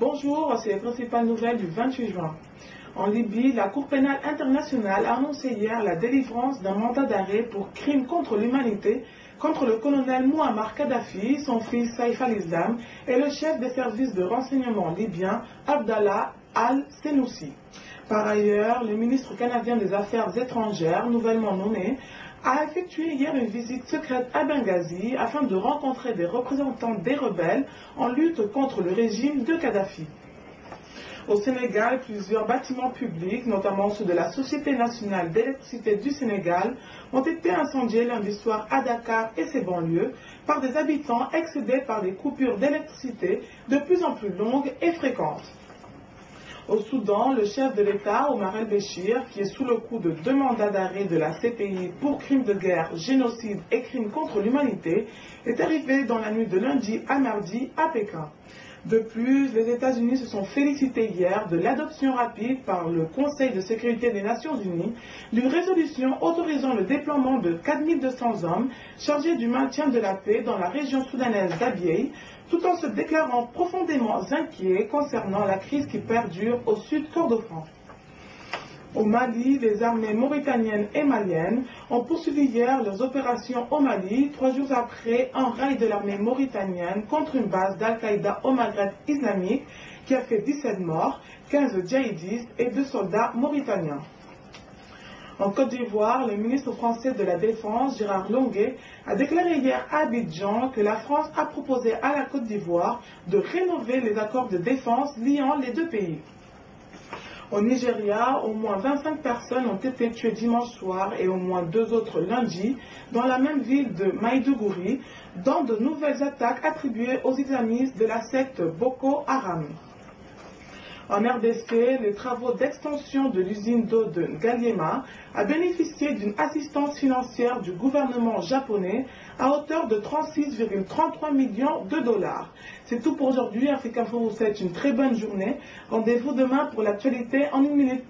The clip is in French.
Bonjour, voici les principales nouvelles du 28 juin. En Libye, la Cour pénale internationale a annoncé hier la délivrance d'un mandat d'arrêt pour crime contre l'humanité contre le colonel Mouammar Kadhafi, son fils Saïf al-Islam et le chef des services de renseignement libyens Abdallah al-Senoussi. Par ailleurs, le ministre canadien des Affaires étrangères, nouvellement nommé, a effectué hier une visite secrète à Benghazi afin de rencontrer des représentants des rebelles en lutte contre le régime de Kadhafi. Au Sénégal, plusieurs bâtiments publics, notamment ceux de la Société nationale d'électricité du Sénégal, ont été incendiés lundi soir à Dakar et ses banlieues par des habitants excédés par des coupures d'électricité de plus en plus longues et fréquentes. Au Soudan, le chef de l'État, Omar el-Béchir, qui est sous le coup de 2 mandats d'arrêt de la CPI pour crimes de guerre, génocide et crimes contre l'humanité, est arrivé dans la nuit de lundi à mardi à Pékin. De plus, les États-Unis se sont félicités hier de l'adoption rapide par le Conseil de sécurité des Nations Unies d'une résolution autorisant le déploiement de 4200 hommes chargés du maintien de la paix dans la région soudanaise d'Abyei, tout en se déclarant profondément inquiets concernant la crise qui perdure au sud Kordofan. Au Mali, les armées mauritaniennes et maliennes ont poursuivi hier leurs opérations au Mali, 3 jours après un raid de l'armée mauritanienne contre une base d'Al-Qaïda au Maghreb islamique qui a fait 17 morts, 15 djihadistes et 2 soldats mauritaniens. En Côte d'Ivoire, le ministre français de la Défense, Gérard Longuet, a déclaré hier à Abidjan que la France a proposé à la Côte d'Ivoire de rénover les accords de défense liant les 2 pays. Au Nigeria, au moins 25 personnes ont été tuées dimanche soir et au moins 2 autres lundi dans la même ville de Maïdougouri, dans de nouvelles attaques attribuées aux islamistes de la secte Boko Haram. En RDC, les travaux d'extension de l'usine d'eau de Ngaliema a bénéficié d'une assistance financière du gouvernement japonais à hauteur de 36,33 millions de dollars. C'est tout pour aujourd'hui. Afrique Info vous souhaite une très bonne journée. Rendez-vous demain pour l'actualité en 1 minute.